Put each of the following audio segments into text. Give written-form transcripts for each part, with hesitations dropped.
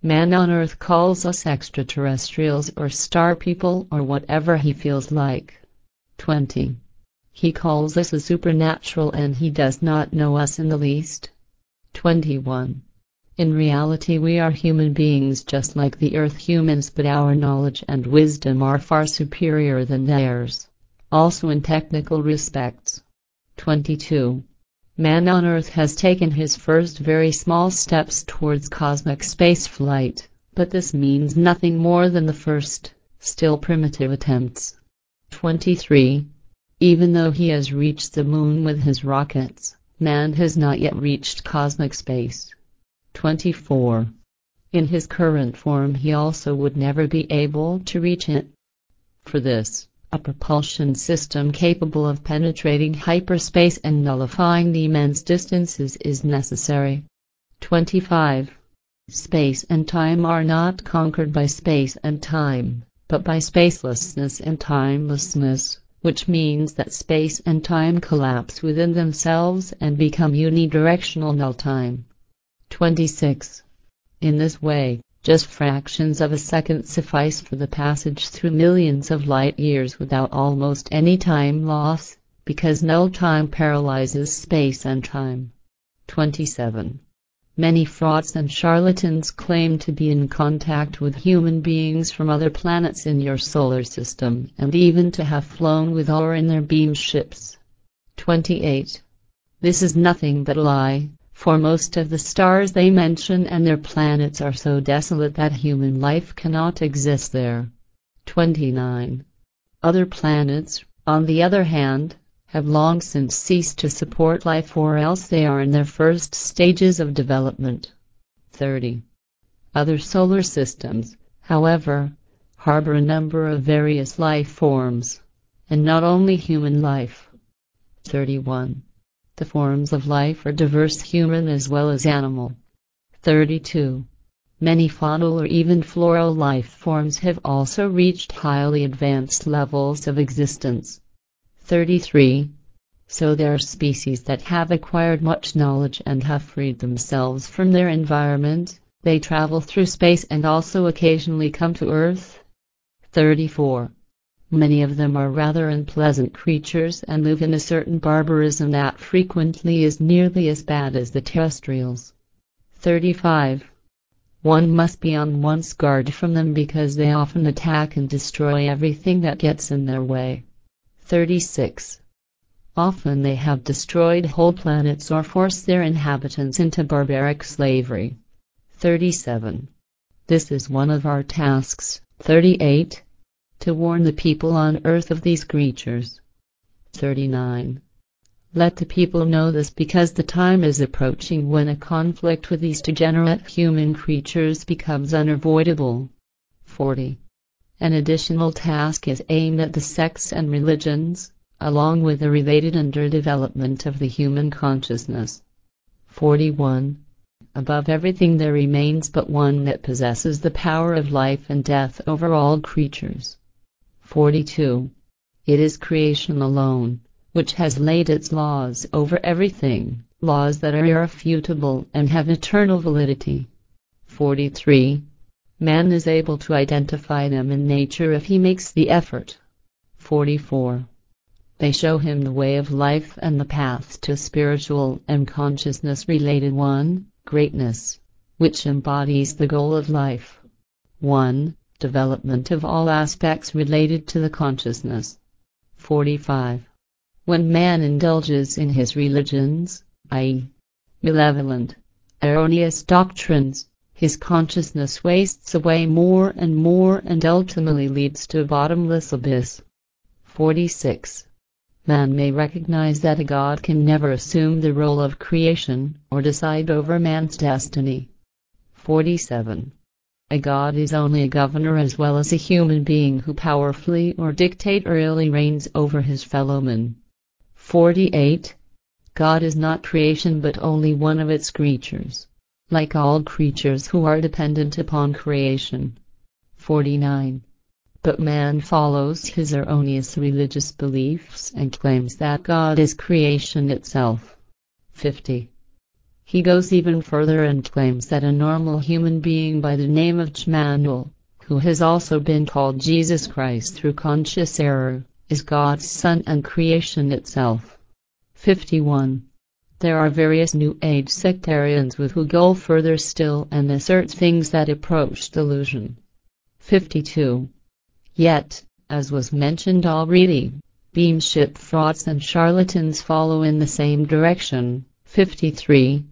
Man on Earth calls us extraterrestrials or star people or whatever he feels like. 20. He calls us a supernatural and he does not know us in the least. 21. In reality we are human beings just like the Earth humans, but our knowledge and wisdom are far superior than theirs, also in technical respects. 22. Man on Earth has taken his first very small steps towards cosmic space flight, but this means nothing more than the first, still primitive attempts. 23. Even though he has reached the moon with his rockets, man has not yet reached cosmic space. 24. In his current form he also would never be able to reach it. For this, a propulsion system capable of penetrating hyperspace and nullifying the immense distances is necessary. 25. Space and time are not conquered by space and time, but by spacelessness and timelessness, which means that space and time collapse within themselves and become unidirectional null-time. 26. In this way, just fractions of a second suffice for the passage through millions of light years without almost any time loss, because null time paralyzes space and time. 27. Many frauds and charlatans claim to be in contact with human beings from other planets in your solar system, and even to have flown with or in their beam ships. 28. This is nothing but a lie, for most of the stars they mention and their planets are so desolate that human life cannot exist there. 29. Other planets, on the other hand, have long since ceased to support life, or else they are in their first stages of development. 30. Other solar systems, however, harbor a number of various life forms, and not only human life. 31. The forms of life are diverse, human as well as animal. 32. Many faunal or even floral life forms have also reached highly advanced levels of existence. 33. So there are species that have acquired much knowledge and have freed themselves from their environment. They travel through space and also occasionally come to Earth. 34. Many of them are rather unpleasant creatures and live in a certain barbarism that frequently is nearly as bad as the terrestrials. 35. One must be on one's guard from them because they often attack and destroy everything that gets in their way. 36. Often they have destroyed whole planets or forced their inhabitants into barbaric slavery. 37. This is one of our tasks. 38. To warn the people on Earth of these creatures. 39. Let the people know this because the time is approaching when a conflict with these degenerate human creatures becomes unavoidable. 40. An additional task is aimed at the sects and religions, along with the related underdevelopment of the human consciousness. 41. Above everything there remains but one that possesses the power of life and death over all creatures. 42. It is creation alone, which has laid its laws over everything, laws that are irrefutable and have eternal validity. 43. Man is able to identify them in nature if he makes the effort. 44. They show him the way of life and the path to spiritual and consciousness-related one, greatness, which embodies the goal of life. 1. Development of all aspects related to the consciousness. 45. When man indulges in his religions, i.e., malevolent, erroneous doctrines, his consciousness wastes away more and ultimately leads to a bottomless abyss. 46. Man may recognize that a god can never assume the role of creation or decide over man's destiny. 47. A god is only a governor as well as a human being who powerfully or dictatorially reigns over his fellow men. 48. God is not creation but only one of its creatures, like all creatures who are dependent upon creation. 49. But man follows his erroneous religious beliefs and claims that God is creation itself. 50. He goes even further and claims that a normal human being by the name of Emmanuel, who has also been called Jesus Christ through conscious error, is God's Son and creation itself. 51. There are various New Age sectarians who go further still and assert things that approach delusion. 52. Yet, as was mentioned already, beamship frauds and charlatans follow in the same direction. 53.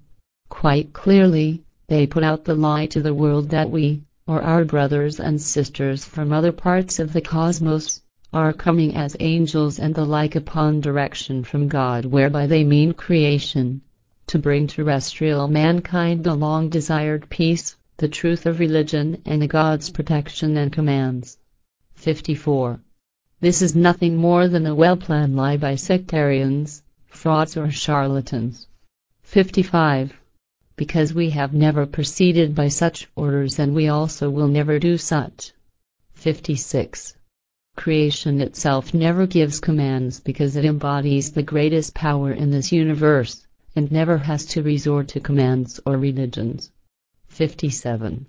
Quite clearly, they put out the lie to the world that we, or our brothers and sisters from other parts of the cosmos, are coming as angels and the like upon direction from God, whereby they mean creation, to bring terrestrial mankind the long-desired peace, the truth of religion and the God's protection and commands. 54. This is nothing more than a well-planned lie by sectarians, frauds or charlatans. 55. Because we have never proceeded by such orders and we also will never do such. 56. Creation itself never gives commands because it embodies the greatest power in this universe, and never has to resort to commands or religions. 57.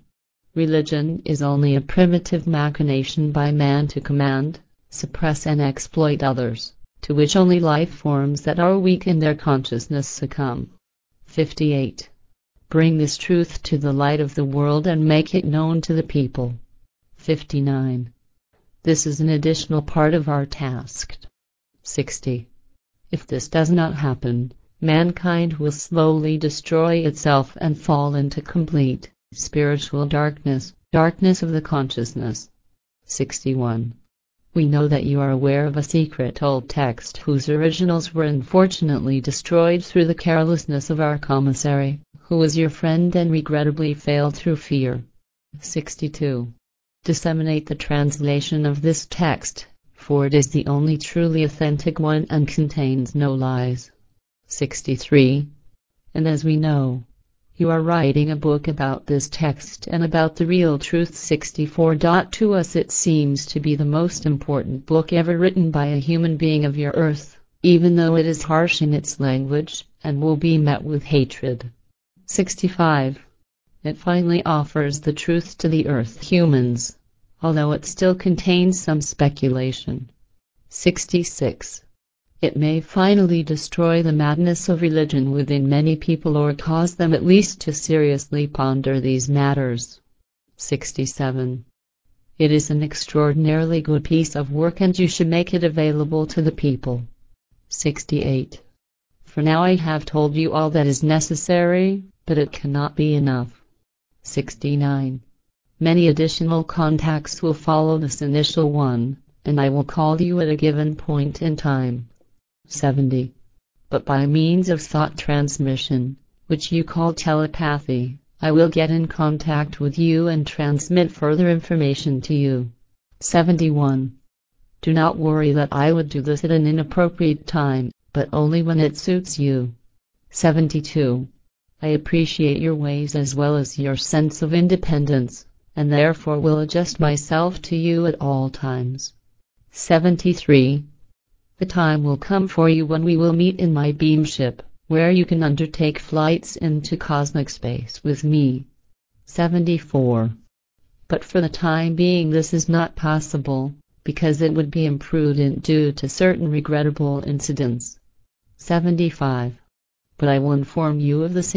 Religion is only a primitive machination by man to command, suppress and exploit others, to which only life forms that are weak in their consciousness succumb. 58. Bring this truth to the light of the world and make it known to the people. 59. This is an additional part of our task. 60. If this does not happen, mankind will slowly destroy itself and fall into complete spiritual darkness, darkness of the consciousness. 61. We know that you are aware of a secret old text whose originals were unfortunately destroyed through the carelessness of our commissary, who was your friend and regrettably failed through fear. 62. Disseminate the translation of this text, for it is the only truly authentic one and contains no lies. 63. And as we know, you are writing a book about this text and about the real truth. 64. To us it seems to be the most important book ever written by a human being of your earth, even though it is harsh in its language and will be met with hatred. 65. It finally offers the truth to the earth humans, although it still contains some speculation. 66. It may finally destroy the madness of religion within many people or cause them at least to seriously ponder these matters. 67. It is an extraordinarily good piece of work and you should make it available to the people. 68. For now I have told you all that is necessary, but it cannot be enough. 69. Many additional contacts will follow this initial one, and I will call you at a given point in time. 70. But by means of thought transmission, which you call telepathy, I will get in contact with you and transmit further information to you. 71. Do not worry that I would do this at an inappropriate time, but only when it suits you. 72. I appreciate your ways as well as your sense of independence, and therefore will adjust myself to you at all times. 73. The time will come for you when we will meet in my beam ship, where you can undertake flights into cosmic space with me. 74. But for the time being this is not possible, because it would be imprudent due to certain regrettable incidents. 75. But I will inform you of this